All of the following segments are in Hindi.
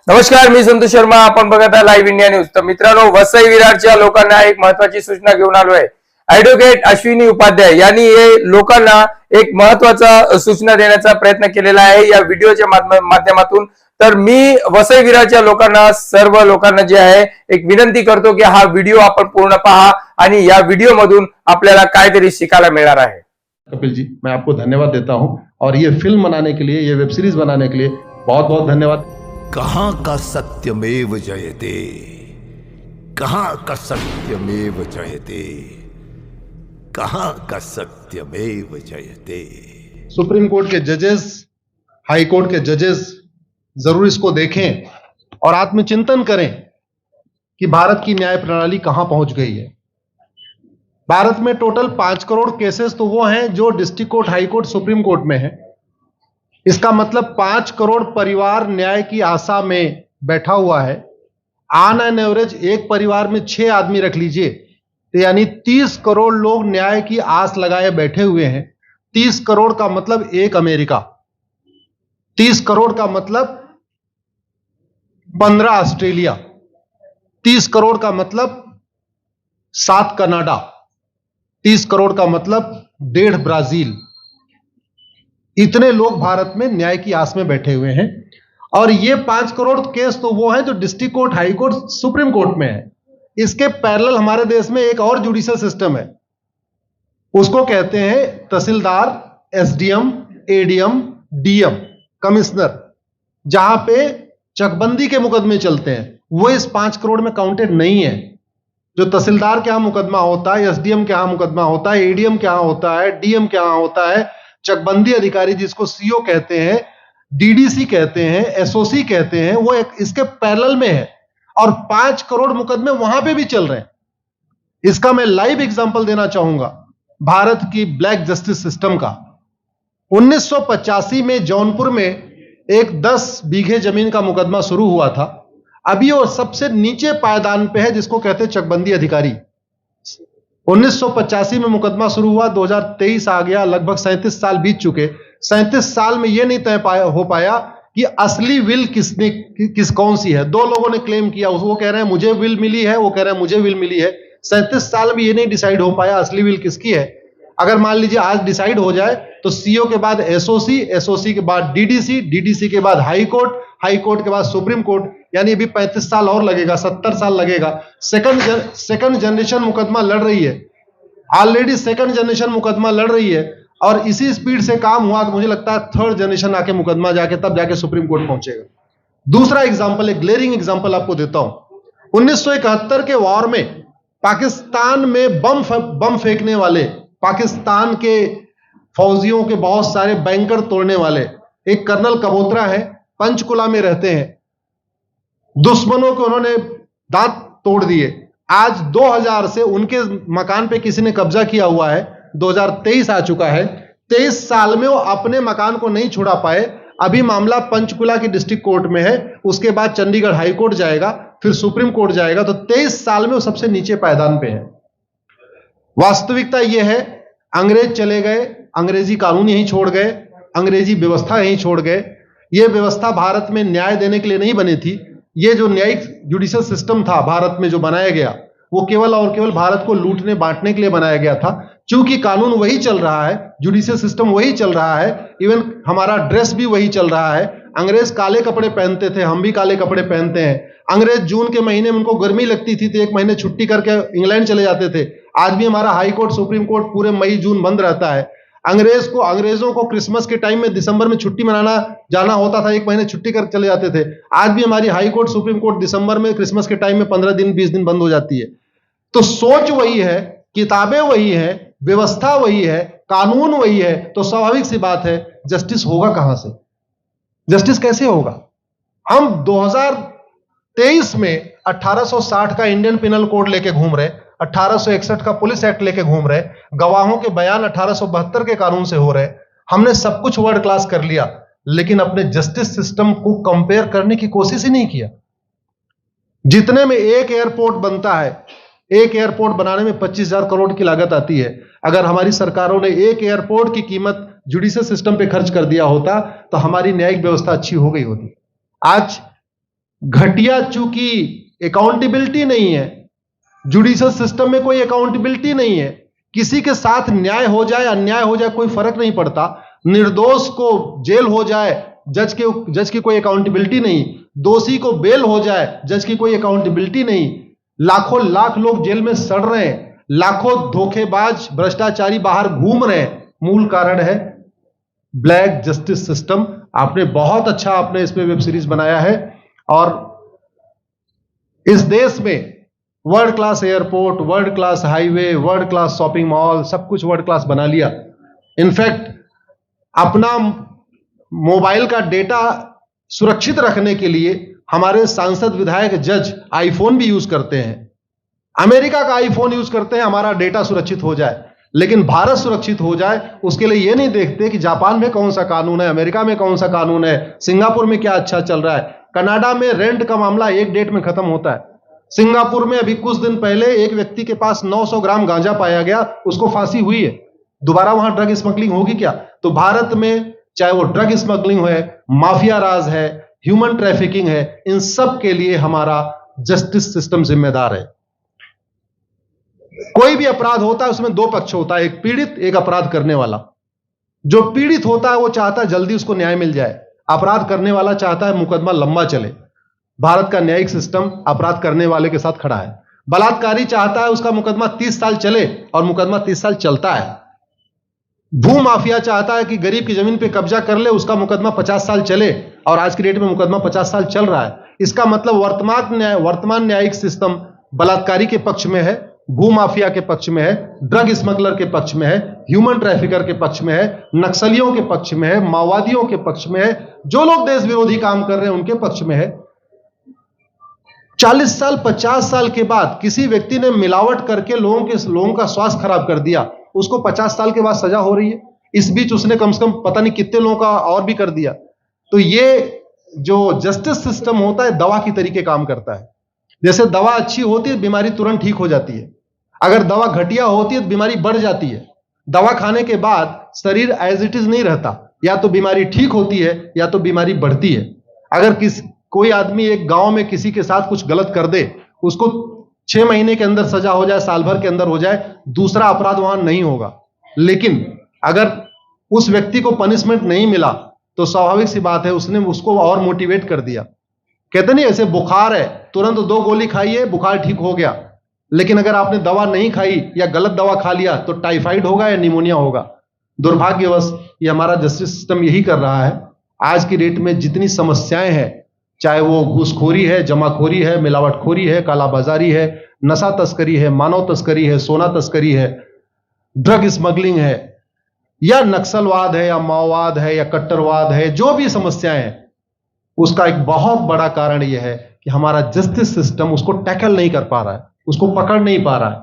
नमस्कार, मी संतोष शर्मा. आपण बघत आहे लाईव्ह इंडिया न्यूज. तर मित्रांनो, वसई विरारच्या लोकांना एक महत्त्वाची सूचना घेऊन आलोय. ॲडव्होकेट अश्विनी उपाध्याय यांनी हे लोकांना एक महत्त्वाचा सूचना देण्याचा प्रयत्न केलेला आहे या व्हिडिओच्या माध्यमातून. तर मी वसई विरारच्या लोकांना, सर्व लोकांना जे आहे एक विनंती करतो की हा व्हिडिओ आपण पूर्ण पहा आणि या व्हिडिओ मधून आपल्याला काहीतरी शिकायला मिळणार आहे. कपिल जी, मैं आपको धन्यवाद देता हूं और ये फिल्म बनाने के लिए, ये वेब सीरीज बनाने के लिए बहुत बहुत धन्यवाद. कहां का सत्यमेव जयते, कहां का सत्यमेव जयते, कहां का सत्यमेव जयते. सुप्रीम कोर्ट के जजेस, हाई कोर्ट के जजेस जरूर इसको देखें और आत्मचिंतन करें कि भारत की न्याय प्रणाली कहां पहुंच गई है. भारत में टोटल 5 करोड़ केसेस तो वो हैं जो district court, high court, supreme court में है. इसका मतलब 5 करोड़ परिवार न्याय की आशा में बैठा हुआ है. ऑन एन एवरेज एक परिवार में 6 आदमी रख लीजिए, तो यानी 30 करोड़ लोग न्याय की आस लगाए बैठे हुए हैं. 30 करोड़ का मतलब एक अमेरिका, 30 करोड़ का मतलब 15 ऑस्ट्रेलिया, 30 करोड़ का मतलब 7 कनाडा, 30 करोड़ का मतलब 1.5 ब्राजील. इतने लोग भारत में न्याय की आस में बैठे हुए हैं. और ये 5 करोड़ केस तो वो हैं जो district court, high court, supreme court में है. इसके पैरेलल हमारे देश में एक और जुडिशियल सिस्टम है, उसको कहते हैं तहसीलदार, एसडीएम, एडीएम, डीएम, कमिश्नर, जहां पे चकबंदी के मुकदमे चलते हैं. वो इस 5 करोड़ में काउंटेड नहीं है. जो तहसीलदार के यहां मुकदमा होता है, एसडीएम के यहां मुकदमा होता है, एडीएम के यहां होता है, डीएम के यहां होता है, चकबंदी अधिकारी जिसको सीओ कहते हैं, डीडीसी कहते हैं, एसओसी कहते हैं, वो एक इसके पैरेलल में है. और 5 करोड़ मुकदमे वहां पे भी चल रहे हैं. इसका मैं लाइव एग्जांपल देना चाहूंगा भारत की ब्लैक जस्टिस सिस्टम का. 1985 में जौनपुर में एक 10 बीघे जमीन का मुकदमा शुरू हुआ था. अभी वो सबसे नीचे पायदान पे है, जिसको कहते हैं चकबंदी अधिकारी. 1985 में मुकदमा शुरू हुआ, 2023 आ गया, लगभग 37 साल बीत चुके. 37 साल में यह नहीं तय हो पाया कि असली विल कौन सी है. 2 लोगों ने क्लेम किया, वो कह रहे हैं मुझे विल मिली है, वो कह रहे हैं मुझे विल मिली है. 37 साल में यह नहीं डिसाइड हो पाया असली विल किसकी है. अगर मान लीजिए आज डिसाइड हो जाए तो सीओ के बाद एसओसी, एसओसी के बाद डीडीसी, डीडीसी के बाद हाई कोर्ट, हाई कोर्ट के बाद सुप्रीम कोर्ट, यानी अभी 35 साल और लगेगा, 70 साल लगेगा. सेकंड जनरेशन मुकदमा लड़ रही है, ऑलरेडी सेकंड जनरेशन मुकदमा लड़ रही है. और इसी स्पीड से काम हुआ तो मुझे लगता है थर्ड जनरेशन आके मुकदमा तब जाके सुप्रीम कोर्ट पहुंचेगा. दूसरा एग्जांपल, एक ग्लेरिंग एग्जांपल आपको देता हूं. 1971 के वॉर में पाकिस्तान में बम फेंकने वाले, पाकिस्तान के फौजियों के बहुत सारे बैंकर तोड़ने वाले एक कर्नल कबोत्रा है, पंचकुला में रहते हैं. दुश्मनों को उन्होंने दांत तोड़ दिए. आज 2000 से उनके मकान पे किसी ने कब्जा किया हुआ है. 2023 आ चुका है, 23 साल में वो अपने मकान को नहीं छुड़ा पाए. अभी मामला पंचकुला की डिस्ट्रिक्ट कोर्ट में है, उसके बाद चंडीगढ़ हाई कोर्ट जाएगा, फिर सुप्रीम कोर्ट जाएगा. तो 23 साल में वो सबसे नीचे पायदान पे है. वास्तविकता यह है, अंग्रेज चले गए, अंग्रेजी कानून यहीं छोड़ गए, अंग्रेजी व्यवस्था यहीं छोड़ गए. यह व्यवस्था भारत में न्याय देने के लिए नहीं बनी थी. यह जो न्यायिक जुडिशियल सिस्टम था भारत में जो बनाया गया, वो केवल और केवल भारत को लूटने बांटने के लिए बनाया गया था. क्योंकि कानून वही चल रहा है, जुडिशियल सिस्टम वही चल रहा है, इवन हमारा ड्रेस भी वही चल रहा है. अंग्रेज काले कपड़े पहनते थे, हम भी काले कपड़े पहनते हैं. अंग्रेज जून के महीने में उनको गर्मी लगती थी तो 1 महीने छुट्टी करके इंग्लैंड चले जाते थे. आज भी हमारा हाई कोर्ट, सुप्रीम कोर्ट पूरे मई जून बंद रहता है. अंग्रेजों को क्रिसमस के टाइम में दिसंबर में छुट्टी मनाना जाना होता था, 1 महीने छुट्टी कर चले जाते थे. आज भी हमारी हाई कोर्ट, सुप्रीम कोर्ट दिसंबर में, क्रिसमस के टाइम में 15 दिन 20 दिन बंद हो जाती है. तो सोच वही है, किताबें वही है, व्यवस्था वही है, कानून वही है. तो स्वाभाविक सी बात है, जस्टिस होगा कहां से, जस्टिस कैसे होगा. हम 2023 में 1860 का इंडियन पिनल कोड लेके घूम रहे, 1861 का पुलिस एक्ट लेके घूम रहे, गवाहों के बयान 1872 के कानून से हो रहे. हमने सब कुछ वर्ल्ड क्लास कर लिया, लेकिन अपने जस्टिस सिस्टम को कंपेयर करने की कोशिश ही नहीं किया. जितने में एक एयरपोर्ट बनता है, एक एयरपोर्ट बनाने में 25,000 करोड़ की लागत आती है. अगर हमारी सरकारों ने एक एयरपोर्ट की कीमत जुडिशियल सिस्टम पे खर्च कर दिया होता तो हमारी न्यायिक व्यवस्था अच्छी हो गई होती. आज घटिया, चूंकि अकाउंटेबिलिटी नहीं है, जुडिशियल सिस्टम में कोई अकाउंटेबिलिटी नहीं है, किसी के साथ न्याय हो जाए अन्याय हो जाए कोई फर्क नहीं पड़ता, निर्दोष को जेल हो जाए जज की कोई अकाउंटेबिलिटी नहीं, दोषी को बेल हो जाए जज की कोई अकाउंटेबिलिटी नहीं, लाखों लाख लोग जेल में सड़ रहे हैं, लाखों धोखेबाज भ्रष्टाचारी बाहर घूम रहे हैं, मूल कारण है ब्लैक जस्टिस सिस्टम। आपने बहुत अच्छा आपने इस पे वेब सीरीज बनाया है और इस देश में world class airport, world class highway, world class shopping mall, सब कुछ वर्ल्ड क्लास बना लिया। इनफैक्ट अपना मोबाइल का डेटा सुरक्षित रखने के लिए हमारे सांसद विधायक जज आईफोन भी यूज करते हैं, अमेरिका का आईफोन यूज करते हैं हमारा डेटा सुरक्षित हो जाए। लेकिन भारत सुरक्षित हो जाए उसके लिए यह नहीं देखते कि जापान में कौन सा कानून है, अमेरिका में कौन सा कानून है, सिंगापुर में क्या अच्छा चल रहा है। कनाडा में रेंट का मामला एक डेट में खत्म होता है। सिंगापुर में अभी कुछ दिन पहले एक व्यक्ति के पास 900 ग्राम गांजा पाया गया, उसको फांसी हुई है। दोबारा वहां ड्रग स्मगलिंग होगी क्या? तो भारत में चाहे वो ड्रग स्मगलिंग है, माफिया राज है, ह्यूमन ट्रैफिकिंग है, इन सब के लिए हमारा जस्टिस सिस्टम जिम्मेदार है। कोई भी अपराध होता है उसमें दो पक्ष होता है, एक पीड़ित एक अपराध करने वाला। जो पीड़ित होता है वो चाहता है जल्दी उसको न्याय मिल जाए, अपराध करने वाला चाहता है मुकदमा लंबा चले। भारत का न्यायिक सिस्टम अपराध करने वाले के साथ खड़ा है। बलात्कारी चाहता है उसका मुकदमा 30 साल चले और मुकदमा 30 साल चलता है। भू माफिया चाहता है कि गरीब की जमीन पे कब्जा कर ले, उसका मुकदमा 50 साल चले और आज की डेट में मुकदमा 50 साल चल रहा है। इसका मतलब वर्तमान न्यायिक सिस्टम बलात्कारी के पक्ष में है, भू माफिया के पक्ष में है, ड्रग स्मगलर के पक्ष में है, ह्यूमन ट्रैफिकर के पक्ष में है, नक्सलियों के पक्ष में है, माओवादियों के पक्ष में है, जो लोग देश विरोधी काम कर रहे हैं उनके पक्ष में है। 40 साल 50 साल के बाद किसी व्यक्ति ने मिलावट करके लोगों का स्वास्थ्य खराब कर दिया, उसको 50 साल के बाद सजा हो रही है। इस बीच उसने कम से कम पता नहीं कितने लोगों का और भी कर दिया। तो ये जो जस्टिस सिस्टम होता है दवा की तरीके काम करता है। जैसे दवा अच्छी होती है बीमारी तुरंत ठीक हो जाती है, अगर दवा घटिया होती है तो बीमारी बढ़ जाती है। दवा खाने के बाद शरीर एज इट इज नहीं रहता, या तो बीमारी ठीक होती है या तो बीमारी बढ़ती है। अगर कोई आदमी एक गांव में किसी के साथ कुछ गलत कर दे, उसको 6 महीने के अंदर सजा हो जाए, साल भर के अंदर हो जाए, दूसरा अपराध वहां नहीं होगा। लेकिन अगर उस व्यक्ति को पनिशमेंट नहीं मिला तो स्वाभाविक सी बात है उसने उसको और मोटिवेट कर दिया। कहते नहीं ऐसे बुखार है तुरंत 2 गोली खाइए बुखार ठीक हो गया, लेकिन अगर आपने दवा नहीं खाई या गलत दवा खा लिया तो टाइफाइड होगा या निमोनिया होगा। दुर्भाग्यवश ये हमारा जस्टिस सिस्टम यही कर रहा है। आज की डेट में जितनी समस्याएं हैं, चाहे वो घूसखोरी है, जमाखोरी है, मिलावटखोरी है, कालाबाजारी है, नशा तस्करी है, मानव तस्करी है, सोना तस्करी है, ड्रग स्मगलिंग है, या नक्सलवाद है, या माओवाद है, या कट्टरवाद है, जो भी समस्याएं हैं, उसका एक बहुत बड़ा कारण यह है कि हमारा जस्टिस सिस्टम उसको टैकल नहीं कर पा रहा है, उसको पकड़ नहीं पा रहा है।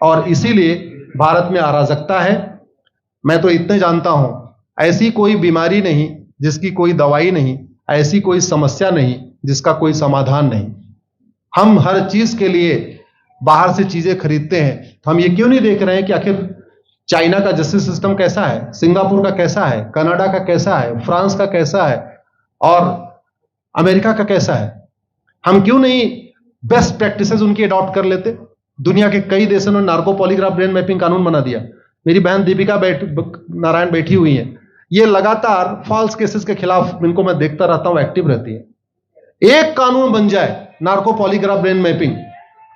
और इसीलिए भारत में अराजकता है। मैं तो इतने जानता हूं, ऐसी कोई बीमारी नहीं जिसकी कोई दवाई नहीं, ऐसी कोई समस्या नहीं जिसका कोई समाधान नहीं। हम हर चीज के लिए बाहर से चीजें खरीदते हैं, तो हम ये क्यों नहीं देख रहे हैं कि आखिर चाइना का जस्टिस सिस्टम कैसा है, सिंगापुर का कैसा है, कनाडा का कैसा है, फ्रांस का कैसा है और अमेरिका का कैसा है। हम क्यों नहीं बेस्ट प्रैक्टिसेस उनकी अडॉप्ट कर लेते। दुनिया के कई देशों ने नार्को पॉलीग्राफ ब्रेन मैपिंग कानून बना दिया। मेरी बहन दीपिका नारायण बैठी हुई है, ये लगातार फॉल्स केसेस के खिलाफ, इनको मैं देखता रहता हूं, एक्टिव रहती है। एक कानून बन जाए नार्को पॉलीग्राफ ब्रेन मैपिंग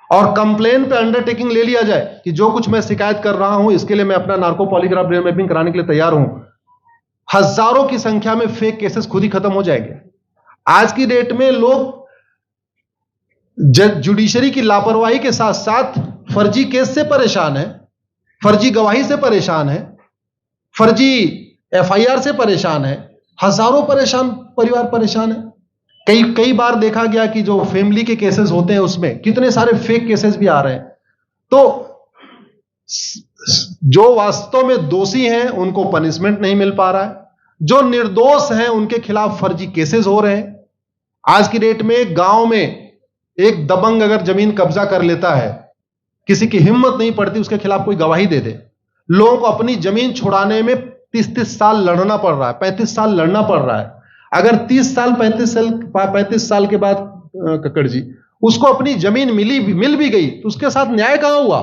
और कंप्लेन पे अंडरटेकिंग ले लिया जाए कि जो कुछ मैं शिकायत कर रहा हूं इसके लिए मैं अपना नार्को पॉलीग्राफ ब्रेन मैपिंग कराने के लिए तैयार हूं, हजारों की संख्या में फेक केसेस खुद ही खत्म हो जाएंगे। आज की डेट में लोग जुडिशरी की लापरवाही के साथ साथ फर्जी केस से परेशान है, फर्जी गवाही से परेशान है, फर्जी एफआईआर से परेशान है, हजारों परिवार परेशान है। कई बार देखा गया कि जो फैमिली के केसेस होते हैं उसमें कितने सारे फेक केसेस भी आ रहे हैं। तो जो वास्तव में दोषी हैं उनको पनिशमेंट नहीं मिल पा रहा है, जो निर्दोष हैं उनके खिलाफ फर्जी केसेस हो रहे हैं। आज की डेट में गांव में एक दबंग अगर जमीन कब्जा कर लेता है, किसी की हिम्मत नहीं पड़ती उसके खिलाफ कोई गवाही दे दे। लोगों को अपनी जमीन छुड़ाने में 30 साल लड़ना पड़ रहा है, 35 साल लड़ना पड़ रहा है। अगर 30 साल 35 साल के बाद कक्कड़ जी, उसको अपनी जमीन मिल भी गई तो उसके साथ न्याय कहां हुआ?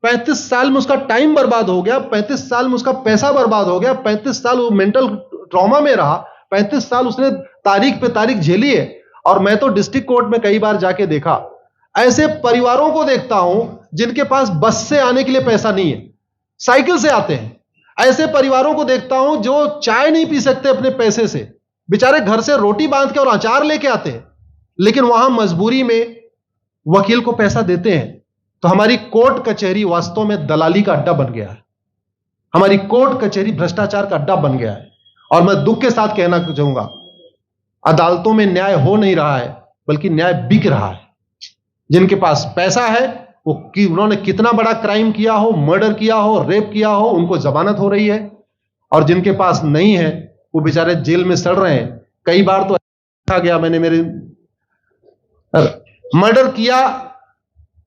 35 साल में उसका टाइम बर्बाद हो गया, 35 साल में उसका पैसा बर्बाद हो गया, 35 साल वो मेंटल ट्रॉमा में रहा, 35 साल उसने तारीख पे तारीख झेली है। और मैं तो डिस्ट्रिक्ट कोर्ट में कई बार जाके देखा, ऐसे परिवारों को देखता हूं जिनके पास बस से आने के लिए पैसा नहीं है, साइकिल से आते हैं। ऐसे परिवारों को देखता हूं जो चाय नहीं पी सकते अपने पैसे से, बेचारे घर से रोटी बांध के और अचार लेके आते हैं, लेकिन वहां मजबूरी में वकील को पैसा देते हैं। तो हमारी कोर्ट कचहरी वास्तव में दलाली का अड्डा बन गया है, हमारी कोर्ट कचहरी भ्रष्टाचार का अड्डा बन गया है। और मैं दुख के साथ कहना चाहूंगा, अदालतों में न्याय हो नहीं रहा है, बल्कि न्याय बिक रहा है। जिनके पास पैसा है वो उन्होंने कितना बड़ा क्राइम किया हो, मर्डर किया हो, रेप किया हो, उनको जमानत हो रही है, और जिनके पास नहीं है वो बेचारे जेल में सड़ रहे हैं। कई बार तो देखा गया, मैंने मेरे मर्डर किया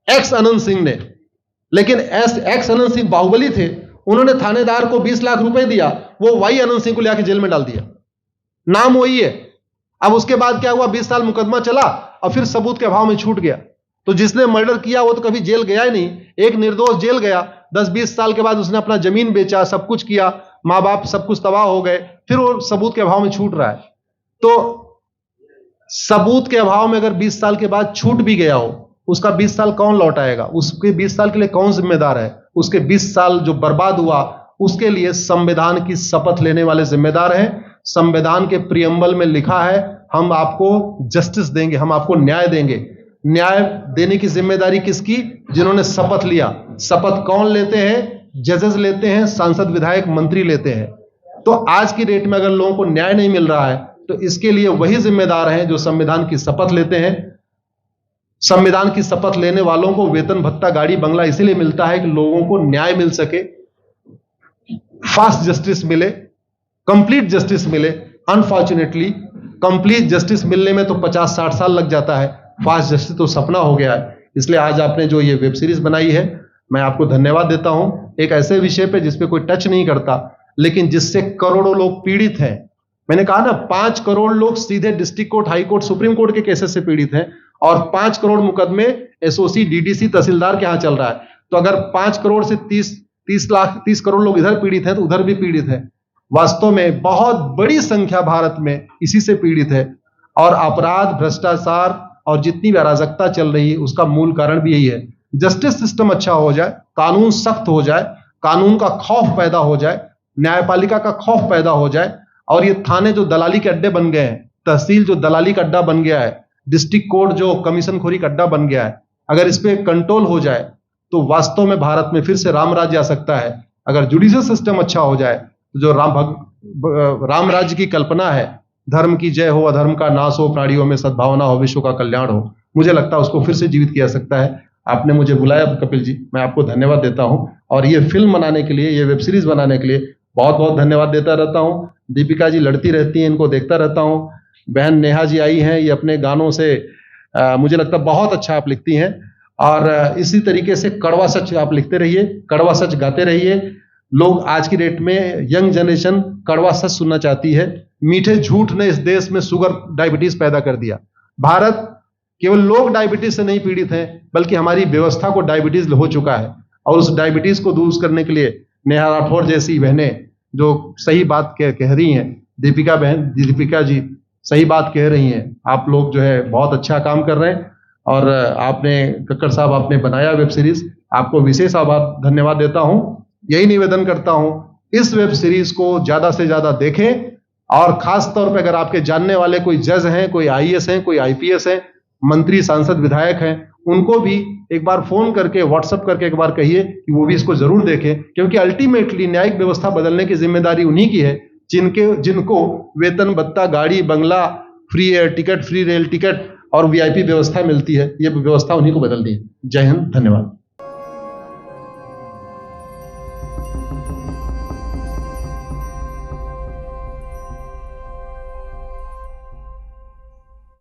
एक्स अनंत सिंह ने, लेकिन एक्स अनंत सिंह बाहुबली थे, उन्होंने थानेदार को 20 लाख रुपए दिया, वो वाई अनंत सिंह को लेकर जेल में डाल दिया, नाम वही है। अब उसके बाद क्या हुआ, 20 साल मुकदमा चला और फिर सबूत के अभाव में छूट गया। तो जिसने मर्डर किया वो तो कभी जेल गया ही नहीं, एक निर्दोष जेल गया, 10-20 साल के बाद उसने अपना जमीन बेचा, सब कुछ किया, माँ बाप सब कुछ तबाह हो गए, फिर वो सबूत के अभाव में छूट रहा है। तो सबूत के अभाव में अगर 20 साल के बाद छूट भी गया हो, उसका 20 साल कौन लौटाएगा? उसके 20 साल के लिए कौन जिम्मेदार है? उसके 20 साल जो बर्बाद हुआ उसके लिए संविधान की शपथ लेने वाले जिम्मेदार हैं। संविधान के प्रियम्बल में लिखा है, हम आपको जस्टिस देंगे, हम आपको न्याय देंगे। न्याय देने की जिम्मेदारी किसकी? जिन्होंने शपथ लिया। शपथ कौन लेते हैं? जजेस लेते हैं, सांसद विधायक मंत्री लेते हैं। तो आज की डेट में अगर लोगों को न्याय नहीं मिल रहा है तो इसके लिए वही जिम्मेदार हैं जो संविधान की शपथ लेते हैं। संविधान की शपथ लेने वालों को वेतन भत्ता गाड़ी बंगला इसीलिए मिलता है कि लोगों को न्याय मिल सके, फास्ट जस्टिस मिले, कंप्लीट जस्टिस मिले। अनफॉर्चुनेटली कंप्लीट जस्टिस मिलने में तो 50-60 साल लग जाता है, फास्ट जस्टिस तो सपना हो गया है। इसलिए आज आपने जो ये वेब सीरीज बनाई है, मैं आपको धन्यवाद देता हूं। एक ऐसे विषय पे जिसपे कोई टच नहीं करता, लेकिन जिससे करोड़ों लोग पीड़ित हैं। मैंने कहा ना, 5 करोड़ लोग सीधे district court, high court, supreme court के केसेस से पीड़ित हैं, और 5 करोड़ मुकदमे एसओसी, डीडीसी, तहसीलदार के यहां चल रहा है। तो अगर 5 करोड़ से 30 करोड़ लोग इधर पीड़ित हैं तो उधर भी पीड़ित है। वास्तव में बहुत बड़ी संख्या भारत में इसी से पीड़ित है। और अपराध, भ्रष्टाचार और जितनी भी अराजकता चल रही है उसका मूल कारण भी यही है। जस्टिस सिस्टम अच्छा हो जाए, कानून सख्त हो जाए, कानून का खौफ पैदा हो जाए, न्यायपालिका का खौफ पैदा हो जाए, और ये थाने जो दलाली के अड्डे बन गए हैं, तहसील जो दलाली का अड्डा बन गया है, डिस्ट्रिक्ट कोर्ट जो कमीशन खोरी का अड्डा बन गया है, अगर इस पे कंट्रोल हो जाए तो वास्तव में भारत में फिर से राम राज्य आ सकता है। अगर जुडिशियल सिस्टम अच्छा हो जाए तो जो राम राज्य की कल्पना है, धर्म की जय हो, अधर्म का नाश हो, प्राणियों में सद्भावना हो, विश्व का कल्याण हो, मुझे लगता है उसको फिर से जीवित किया जा सकता है। आपने मुझे बुलाया कपिल जी, मैं आपको धन्यवाद देता हूं। और ये फिल्म बनाने के लिए, ये वेब सीरीज बनाने के लिए बहुत बहुत धन्यवाद देता रहता हूं। दीपिका जी लड़ती रहती हैं, इनको देखता रहता हूं। बहन नेहा जी आई हैं, ये अपने गानों से मुझे लगता है बहुत अच्छा आप लिखती हैं, और इसी तरीके से कड़वा सच आप लिखते रहिए, कड़वा सच गाते रहिए। लोग आज की डेट में, यंग जनरेशन कड़वा सच सुनना चाहती है। मीठे झूठ ने इस देश में शुगर, डायबिटीज पैदा कर दिया। भारत केवल लोग डायबिटीज से नहीं पीड़ित हैं, बल्कि हमारी व्यवस्था को डायबिटीज हो चुका है। और उस डायबिटीज को दूर करने के लिए नेहा राठौर जैसी बहनें जो सही बात कह रही हैं, दीपिका जी सही बात कह रही हैं, आप लोग जो है बहुत अच्छा काम कर रहे हैं। और आपने, कक्कड़ साहब, आपने बनाया वेब सीरीज, आपको विशेष आभार, धन्यवाद देता हूं। यही निवेदन करता हूं, इस वेब सीरीज को ज्यादा से ज्यादा देखें, और खास तौर पे अगर आपके जानने वाले कोई जज हैं, कोई आईएएस हैं, कोई आईपीएस हैं, मंत्री, सांसद, विधायक हैं, उनको भी एक बार फोन करके, व्हाट्सएप करके एक बार कहिए कि वो भी इसको जरूर देखें। क्योंकि अल्टीमेटली न्यायिक व्यवस्था बदलने की जिम्मेदारी उन्हीं की है जिनको वेतन भत्ता, गाड़ी बंगला, free air ticket, free rail ticket और वीआईपी व्यवस्था मिलती है। ये व्यवस्था उन्हीं को बदलनी है। जय हिंद, धन्यवाद।